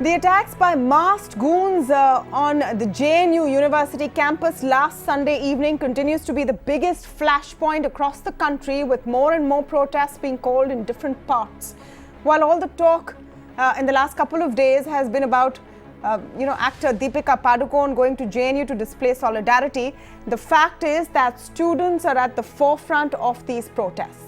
The attacks by masked goons on the JNU University campus last Sunday evening continues to be the biggest flashpoint across the country, with more and more protests being called in different parts. While all the talk in the last couple of days has been about actor Deepika Padukone going to JNU to display solidarity, the fact is that students are at the forefront of these protests.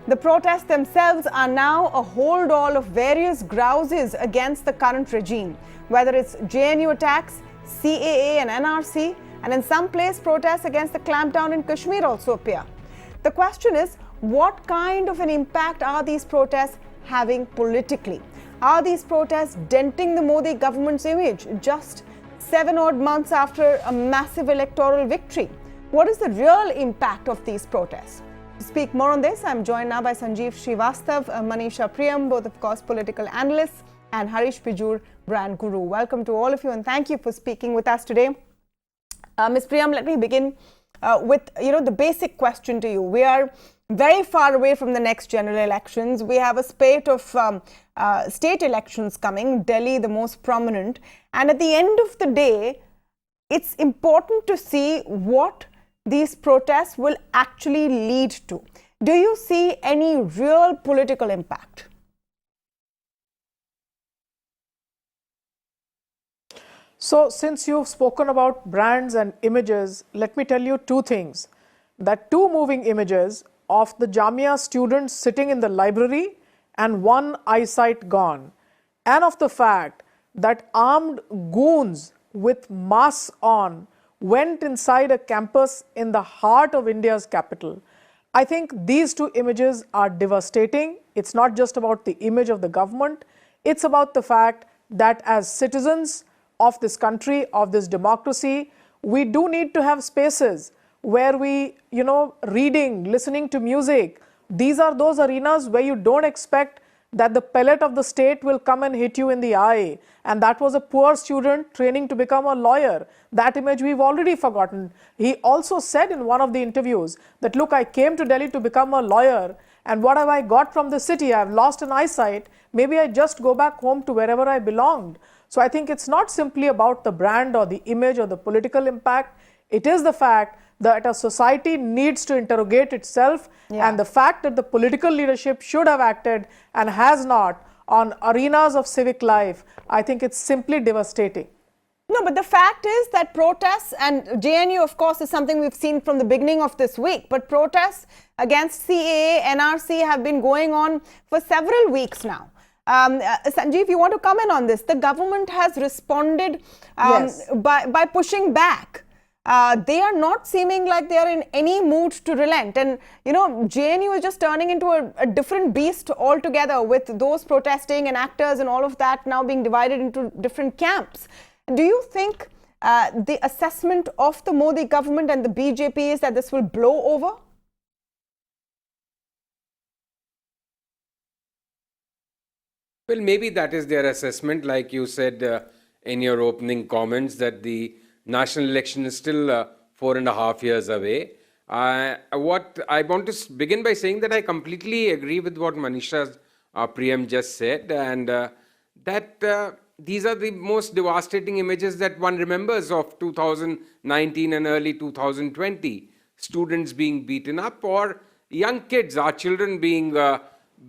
The protests themselves are now a hold-all of various grouses against the current regime, whether it's JNU attacks, CAA and NRC, and in some place protests against the clampdown in Kashmir also appear. The question is, what kind of an impact are these protests having politically? Are these protests denting the Modi government's image just 7 odd months after a massive electoral victory? What is the real impact of these protests? To speak more on this, I'm joined now by Sanjeev Srivastav, Manisha Priyam, both of course political analysts, and Harish Pijur, brand guru. Welcome to all of you and thank you for speaking with us today. Ms. Priyam, let me begin with the basic question to you. We are very far away from the next general elections. We have a spate of state elections coming, Delhi the most prominent. And at the end of the day, it's important to see what these protests will actually lead to. Do you see any real political impact? So, since you've spoken about brands and images, let me tell you two things. That two moving images of the Jamia students sitting in the library and one eyesight gone, and of the fact that armed goons with masks on went inside a campus in the heart of India's capital. I think these two images are devastating. It's not just about the image of the government. It's about the fact that as citizens of this country, of this democracy, we do need to have spaces where we, reading, listening to music, these are those arenas where you don't expect that the pellet of the state will come and hit you in the eye. And that was a poor student training to become a lawyer. That image we've already forgotten. He also said in one of the interviews that, look, I came to Delhi to become a lawyer, and what have I got from the city? I've lost an eyesight. Maybe I just go back home to wherever I belonged. So I think it's not simply about the brand or the image or the political impact. It is the fact that a society needs to interrogate itself, and the fact that the political leadership should have acted and has not on arenas of civic life, I think it's simply devastating. No, but the fact is that protests, and JNU of course is something we've seen from the beginning of this week, but protests against CAA, NRC have been going on for several weeks now. Sanjeev, you want to comment on this? The government has responded by pushing back. They are not seeming like they are in any mood to relent. And, JNU is just turning into a different beast altogether, with those protesting and actors and all of that now being divided into different camps. Do you think the assessment of the Modi government and the BJP is that this will blow over? Well, maybe that is their assessment, like you said in your opening comments, that the national election is still 4.5 years away. What I want to begin by saying that I completely agree with what Manisha Priyam just said, and that these are the most devastating images that one remembers of 2019 and early 2020. Students being beaten up, or young kids, our children being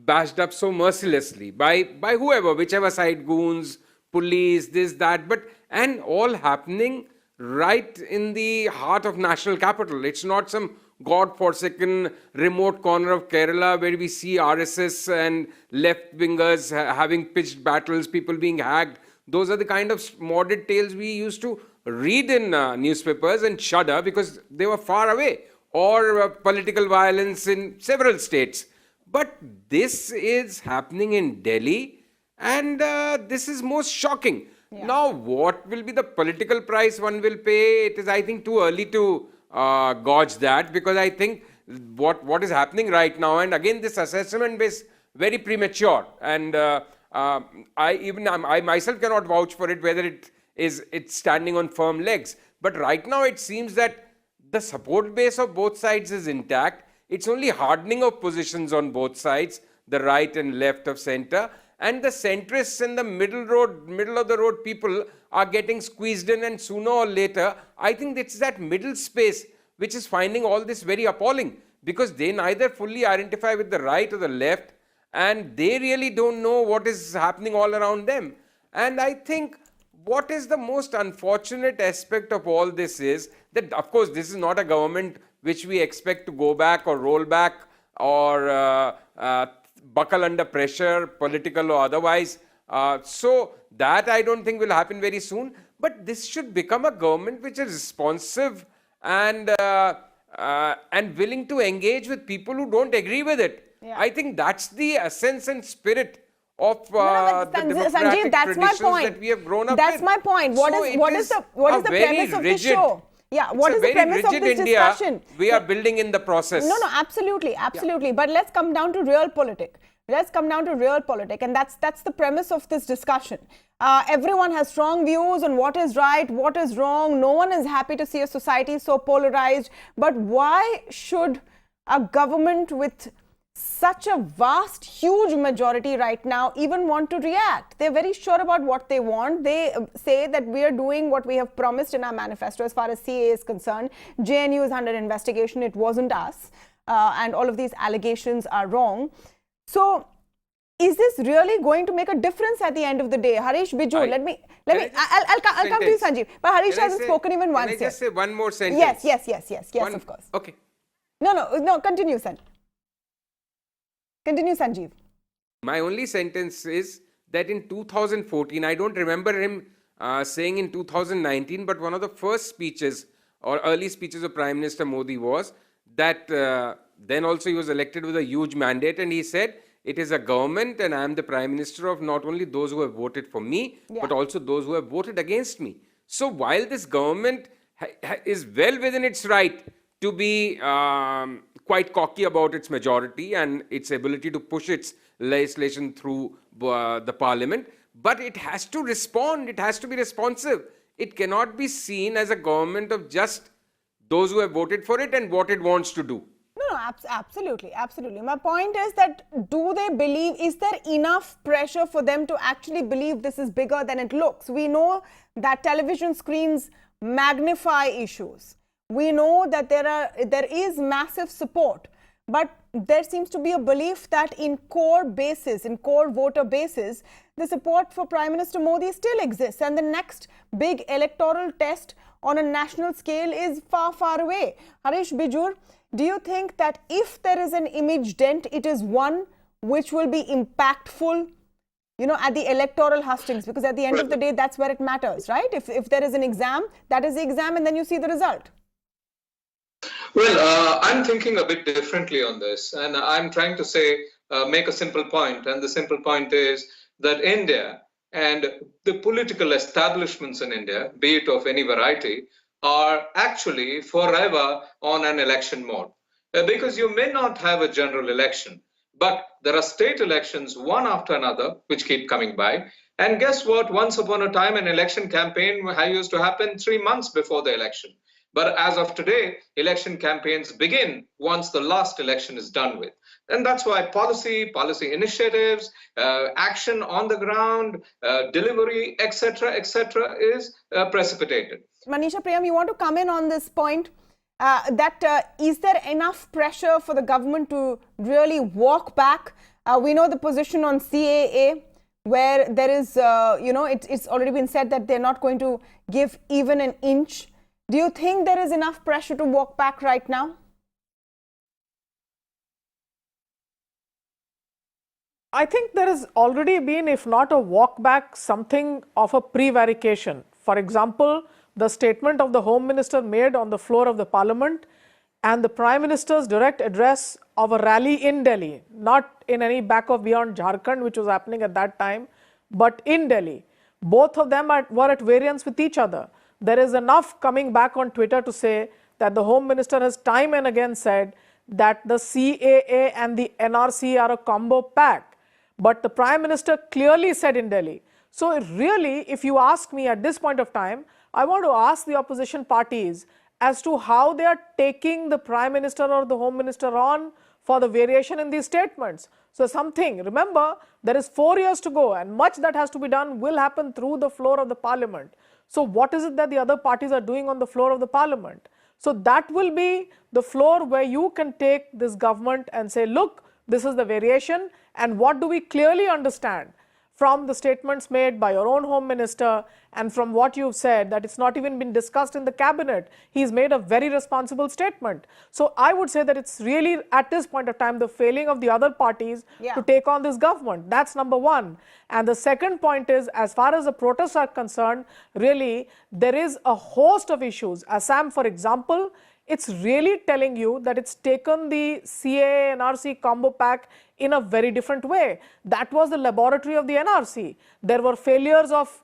bashed up so mercilessly by whoever, whichever side, goons, police, this, that, and all happening right in the heart of national capital. It's not some God-forsaken remote corner of Kerala where we see RSS and left-wingers having pitched battles, people being hacked. Those are the kind of morbid tales we used to read in newspapers and shudder because they were far away, or political violence in several states. But this is happening in Delhi, and this is most shocking. Now, what will be the political price one will pay? It is, I think, too early to gauge that, because I think what is happening right now, and again, this assessment is very premature, and I myself cannot vouch for it whether it's standing on firm legs. But right now, it seems that the support base of both sides is intact. It's only hardening of positions on both sides, the right and left of center. and the centrists and the middle of the road people are getting squeezed in, and sooner or later, I think it's that middle space which is finding all this very appalling, because they neither fully identify with the right or the left, and they really don't know what is happening all around them. And I think what is the most unfortunate aspect of all this is that, of course, this is not a government which we expect to go back or roll back or buckle under pressure, political or otherwise. So that I don't think will happen very soon. But this should become a government which is responsive and willing to engage with people who don't agree with it. Yeah. I think that's the essence and spirit of No, the Sanjeev, democratic that's my traditions point. that we have grown up That's with. my point. What So is the premise of this show? Yeah, what is the premise of this discussion? We are building in the process. No, absolutely. Yeah. But let's come down to realpolitik. And that's the premise of this discussion. Everyone has strong views on what is right, what is wrong. No one is happy to see a society so polarized. But why should a government with such a vast, huge majority right now even want to react? They're very sure about what they want. They say that we are doing what we have promised in our manifesto as far as CA is concerned. JNU is under investigation. It wasn't us. And all of these allegations are wrong. So is this really going to make a difference at the end of the day? Harish Biju, I'll come to you, Sanjeev. But Harish hasn't spoken even once yet. Can I just say one more sentence? Yes, of course. Okay. No, continue, Sanjeev. Continue, Sanjeev. My only sentence is that in 2014, I don't remember him saying in 2019, but one of the first speeches or early speeches of Prime Minister Modi was that then also he was elected with a huge mandate, and he said, it is a government and I am the Prime Minister of not only those who have voted for me, but also those who have voted against me. So while this government is well within its right to be quite cocky about its majority and its ability to push its legislation through the parliament, but it has to respond, it has to be responsive. It cannot be seen as a government of just those who have voted for it and what it wants to do. No, absolutely. My point is that do they believe, is there enough pressure for them to actually believe this is bigger than it looks? We know that television screens magnify issues. We know that there is massive support, but there seems to be a belief that in core voter bases, the support for Prime Minister Modi still exists, and the next big electoral test on a national scale is far, far away. Harish Bijur, do you think that if there is an image dent, it is one which will be impactful, at the electoral hustings? Because at the end of the day, that's where it matters, right? If there is an exam, that is the exam, and then you see the result. Well, I'm thinking a bit differently on this, and I'm trying to say, make a simple point, and the simple point is that India and the political establishments in India, be it of any variety, are actually forever on an election mode. Because you may not have a general election, but there are state elections one after another which keep coming by. And guess what? Once upon a time, an election campaign used to happen 3 months before the election. But as of today, election campaigns begin once the last election is done with. And that's why policy initiatives, action on the ground, delivery, etc., is precipitated. Manisha Priyam, you want to come in on this point? Is there enough pressure for the government to really walk back? We know the position on CAA, where there is, it's already been said that they're not going to give even an inch. Do you think there is enough pressure to walk back right now? I think there has already been, if not a walk back, something of a prevarication. For example, the statement of the Home Minister made on the floor of the Parliament and the Prime Minister's direct address of a rally in Delhi, not in any back of beyond Jharkhand, which was happening at that time, but in Delhi. Both of them were at variance with each other. There is enough coming back on Twitter to say that the Home Minister has time and again said that the CAA and the NRC are a combo pack. But the Prime Minister clearly said in Delhi. So really, if you ask me at this point of time, I want to ask the opposition parties as to how they are taking the Prime Minister or the Home Minister on for the variation in these statements. So something, remember, there is 4 years to go and much that has to be done will happen through the floor of the parliament. So what is it that the other parties are doing on the floor of the parliament? So that will be the floor where you can take this government and say, look, this is the variation, and what do we clearly understand from the statements made by your own Home Minister and from what you've said, that it's not even been discussed in the cabinet. He's made a very responsible statement. So I would say that it's really, at this point of time, the failing of the other parties to take on this government. That's number one. And the second point is, as far as the protests are concerned, really, there is a host of issues. Assam, for example, it's really telling you that it's taken the CAA NRC combo pack in a very different way. That was the laboratory of the NRC. There were failures of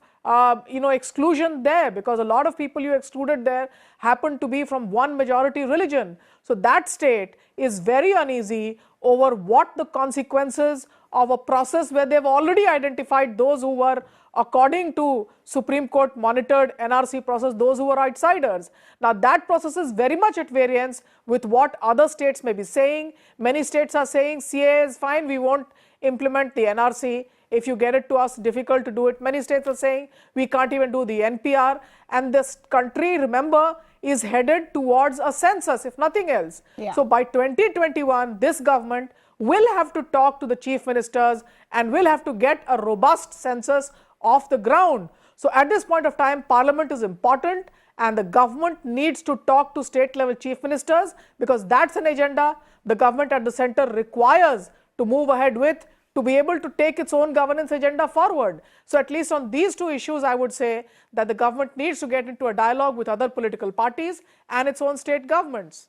exclusion there, because a lot of people you excluded there happened to be from one majority religion. So that state is very uneasy over what the consequences of a process where they've already identified those who were, according to Supreme Court monitored NRC process, those who were outsiders. Now that process is very much at variance with what other states may be saying. Many states are saying CAA is fine, we won't implement the NRC. If you get it to us, difficult to do it. Many states are saying we can't even do the NPR. And this country, remember, is headed towards a census, if nothing else. So by 2021, this government will have to talk to the chief ministers and will have to get a robust census off the ground. So at this point of time, Parliament is important, and the government needs to talk to state level chief ministers, because that's an agenda the government at the center requires to move ahead with, to be able to take its own governance agenda forward. So at least on these two issues, I would say that the government needs to get into a dialogue with other political parties and its own state governments.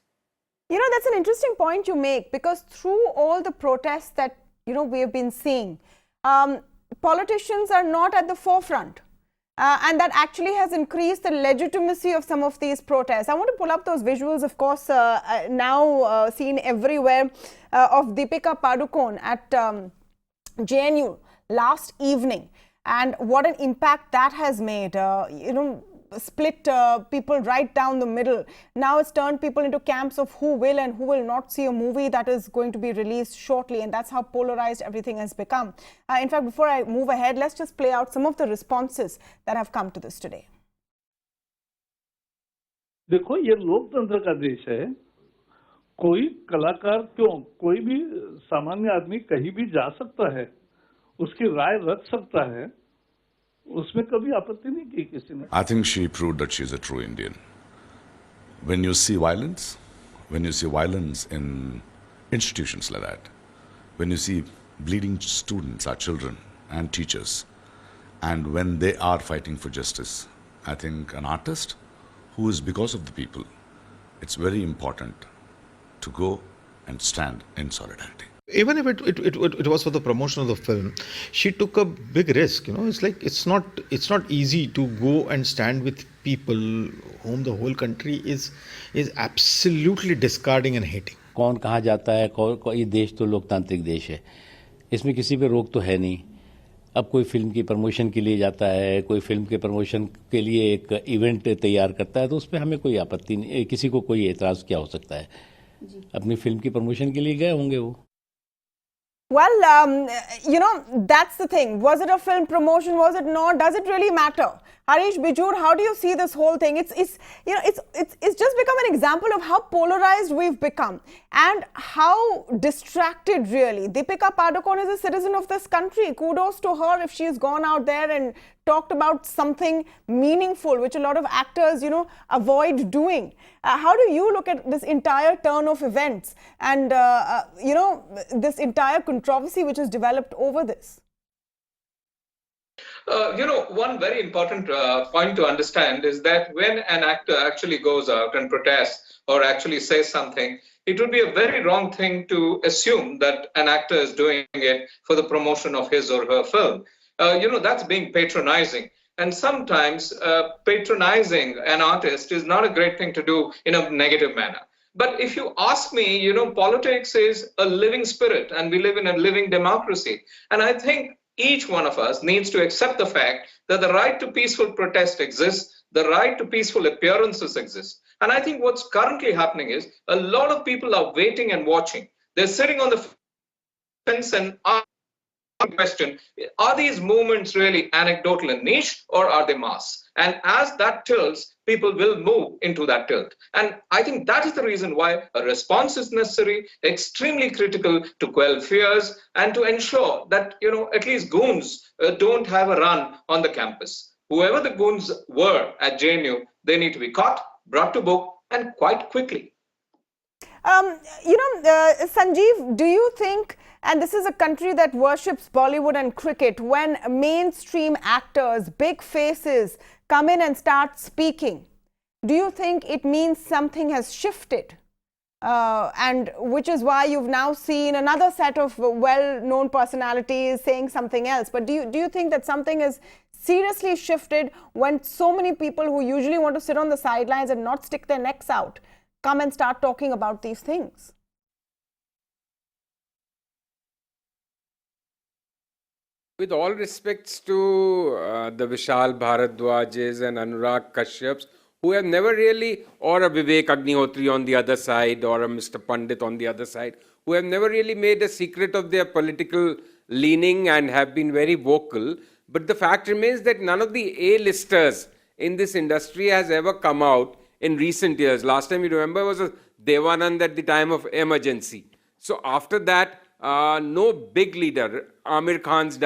You know, that's an interesting point you make, because through all the protests that, we have been seeing, politicians are not at the forefront. And that actually has increased the legitimacy of some of these protests. I want to pull up those visuals, of course, now seen everywhere, of Deepika Padukone at JNU last evening, and what an impact that has made. Split people right down the middle. Now it's turned people into camps of who will and who will not see a movie that is going to be released shortly, and that's how polarized everything has become. In fact, before I move ahead, let's just play out some of the responses that have come to this today. देखो, ये लोकतंत्र का देश है. कोई कलाकार क्यों, कोई भी सामान्य आदमी कहीं भी जा सकता है, उसकी राय रख सकता है, उसमें कभी आपत्ति नहीं की किसी ने. I think she proved that she is a true Indian. When you see violence in institutions like that, when you see bleeding students, our children and teachers, and when they are fighting for justice, I think an artist who is because of the people, it's very important to go and stand in solidarity. Even if it was for the promotion of the film, she took a big risk. It's like it's not easy to go and stand with people whom the whole country is absolutely discarding and hating. कौन कहाँ जाता है, ये देश तो लोकतांत्रिक देश है, इसमें किसी पे रोक तो है नहीं. अब कोई फिल्म की प्रमोशन के लिए जाता है, कोई फिल्म के प्रमोशन के लिए एक इवेंट तैयार करता है, तो उस पर हमें कोई आपत्ति नहीं, किसी को कोई एतराज़ क्या हो सकता है. अपनी फिल्म की प्रमोशन के लिए गए होंगे वो. Well, that's the thing. Was it a film promotion? Was it not? Does it really matter? Harish Bijur, how do you see this whole thing? It's just become an example of how polarized we've become and how distracted, really. Deepika Padukone is a citizen of this country. Kudos to her if she's gone out there and talked about something meaningful, which a lot of actors, avoid doing. How do you look at this entire turn of events and, this entire controversy which has developed over this? One very important point to understand is that when an actor actually goes out and protests or actually says something, it would be a very wrong thing to assume that an actor is doing it for the promotion of his or her film. That's being patronizing. And sometimes patronizing an artist is not a great thing to do in a negative manner. But if you ask me, politics is a living spirit and we live in a living democracy. And I think each one of us needs to accept the fact that the right to peaceful protest exists, the right to peaceful appearances exist. And I think what's currently happening is a lot of people are waiting and watching. They're sitting on the fence and question, are these movements really anecdotal and niche, or are they mass? And as that tilts, people will move into that tilt. And I think that is the reason why a response is necessary, extremely critical to quell fears and to ensure that, at least goons don't have a run on the campus. Whoever the goons were at JNU, they need to be caught, brought to book, and quite quickly. Sanjeev, do you think, and this is a country that worships Bollywood and cricket, when mainstream actors, big faces, come in and start speaking, do you think it means something has shifted? And which is why you've now seen another set of well-known personalities saying something else. But do you think that something has seriously shifted when so many people who usually want to sit on the sidelines and not stick their necks out come and start talking about these things? With all respects to the Vishal Bharadwajes and Anurag Kashyaps, who have never really, or a Vivek Agnihotri on the other side, or a Mr. Pandit on the other side, who have never really made a secret of their political leaning and have been very vocal. But the fact remains that none of the A-listers in this industry has ever come out in recent years. Last time you remember was Devanand at the time of emergency. So after that, no big leader. Amir Khan's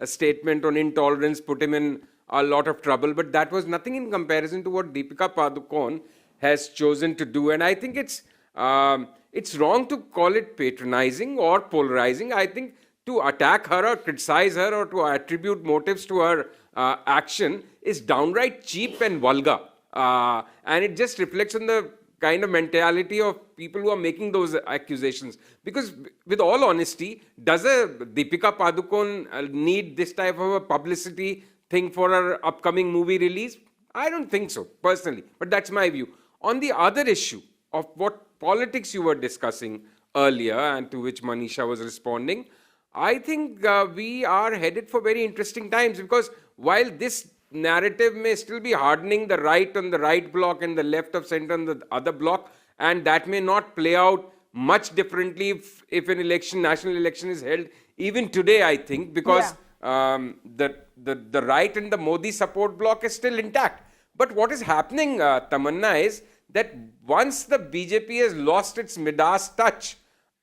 statement on intolerance put him in a lot of trouble, but that was nothing in comparison to what Deepika Padukone has chosen to do. And I think it's wrong to call it patronizing or polarizing. I think to attack her or criticize her or to attribute motives to her action is downright cheap and vulgar. And it just reflects on the kind of mentality of people who are making those accusations. Because with all honesty, does a Deepika Padukone need this type of a publicity thing for her upcoming movie release? I don't think so, personally. But that's my view. On the other issue of what politics you were discussing earlier and to which Manisha was responding, I think we are headed for very interesting times, because while this narrative may still be hardening the right on the right bloc and the left of center on the other bloc, and that may not play out much differently if an election, national election is held even today, I think, because the right and the Modi support bloc is still intact. But what is happening, Tamanna, is that once the BJP has lost its Midas touch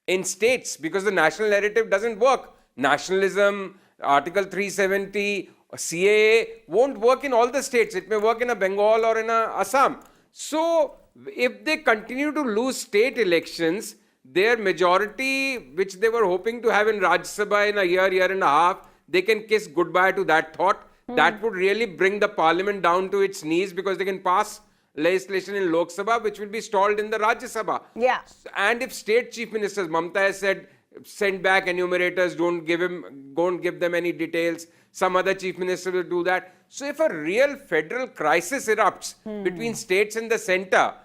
in states, because the national narrative doesn't work, nationalism, Article 370, CAA won't work in all the states. It may work in a Bengal or in a Assam. So if they continue to lose state elections, their majority, which they were hoping to have in Rajya Sabha in a year and a half, they can kiss goodbye to that thought. That would really bring the parliament down to its knees, because they can pass legislation in Lok Sabha which will be stalled in the Rajya Sabha. Yeah. And if state chief ministers, Mamata has said, send back enumerators, don't give them any details. Some other chief minister will do that. So if a real federal crisis erupts between states and the center,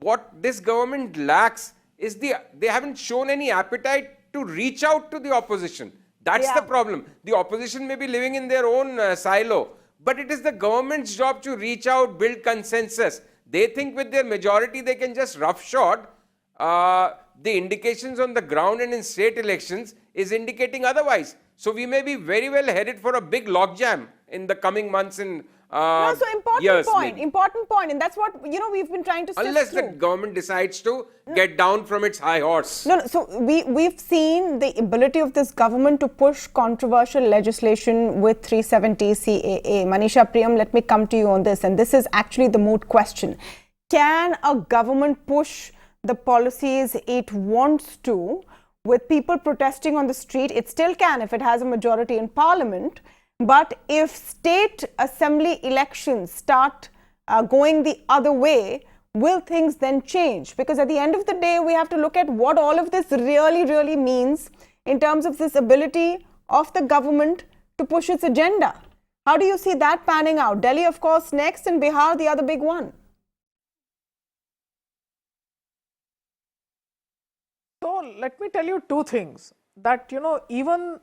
what this government lacks is they haven't shown any appetite to reach out to the opposition. That's the problem. The opposition may be living in their own silo, but it is the government's job to reach out, build consensus. They think with their majority they can just roughshod. The indications on the ground and in state elections is indicating otherwise. So we may be very well headed for a big logjam in the coming months and important point, and that's what we've been trying to sift unless through. the government decides to get down from its high horse. So we've seen the ability of this government to push controversial legislation with 370 CAA. Manisha Priyam, let me come to you on this, and this is actually the moot question. Can a government push the policies it wants to with people protesting on the street? It still can if it has a majority in parliament. But if state assembly elections start going the other way, will things then change? Because at the end of the day, we have to look at what all of this really means in terms of this ability of the government to push its agenda. How do you see that panning out? Delhi, of course, next, and Bihar, the other big one. So let me tell you two things. That, even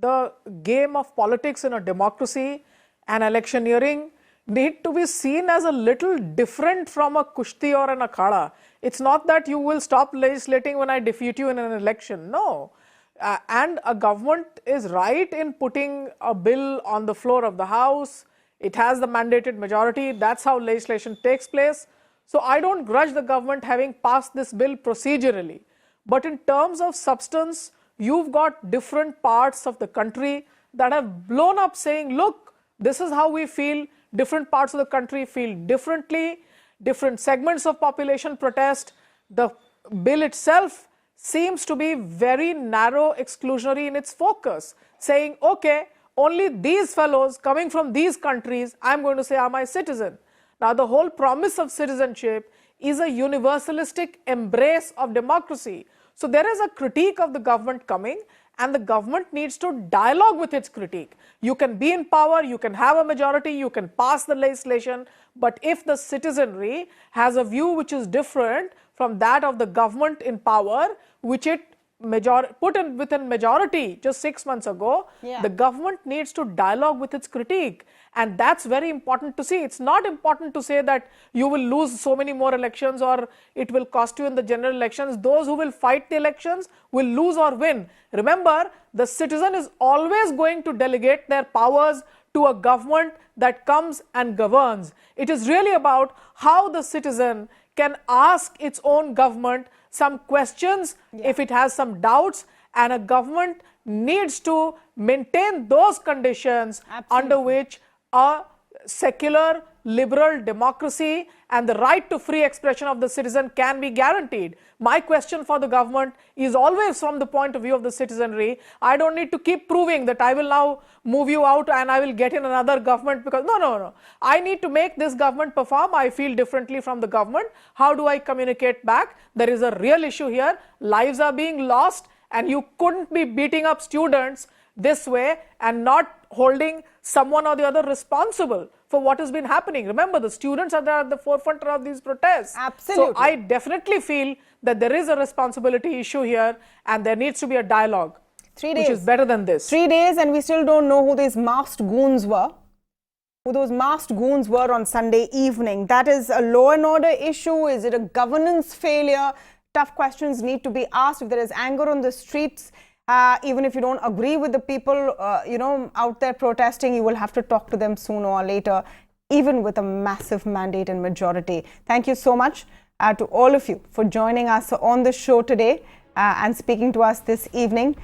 the game of politics in a democracy and electioneering need to be seen as a little different from a kushti or an akhada. It's not that you will stop legislating when I defeat you in an election. No. And a government is right in putting a bill on the floor of the House. It has the mandated majority. That's how legislation takes place. So I don't grudge the government having passed this bill procedurally. But in terms of substance, you've got different parts of the country that have blown up saying, look, this is how we feel. Different parts of the country feel differently. Different segments of population protest. The bill itself seems to be very narrow, exclusionary in its focus, saying, okay, only these fellows coming from these countries, I'm going to say are my citizen. Now, the whole promise of citizenship is a universalistic embrace of democracy. So there is a critique of the government coming, and the government needs to dialogue with its critique. You can be in power, you can have a majority, you can pass the legislation, but if the citizenry has a view which is different from that of the government in power, which it put in within majority just 6 months ago, the government needs to dialogue with its critique. And that's very important to see. It's not important to say that you will lose so many more elections or it will cost you in the general elections. Those who will fight the elections will lose or win. Remember, the citizen is always going to delegate their powers to a government that comes and governs. It is really about how the citizen can ask its own government some questions if it has some doubts, and a government needs to maintain those conditions under which a secular liberal democracy and the right to free expression of the citizen can be guaranteed. My question for the government is always from the point of view of the citizenry. I don't need to keep proving that I will now move you out and I will get in another government because no. I need to make this government perform. I feel differently from the government. How do I communicate back? There is a real issue here. Lives are being lost, and you couldn't be beating up students this way and not holding someone or the other responsible for what has been happening. Remember, the students are there at the forefront of these protests. Absolutely. So I definitely feel that there is a responsibility issue here, and there needs to be a dialogue. 3 days. Which is better than this. 3 days, and we still don't know who these masked goons were. Who those masked goons were on Sunday evening. That is a law and order issue. Is it a governance failure? Tough questions need to be asked. If there is anger on the streets, even if you don't agree with the people, out there protesting, you will have to talk to them sooner or later, even with a massive mandate and majority. Thank you so much to all of you for joining us on the show today and speaking to us this evening.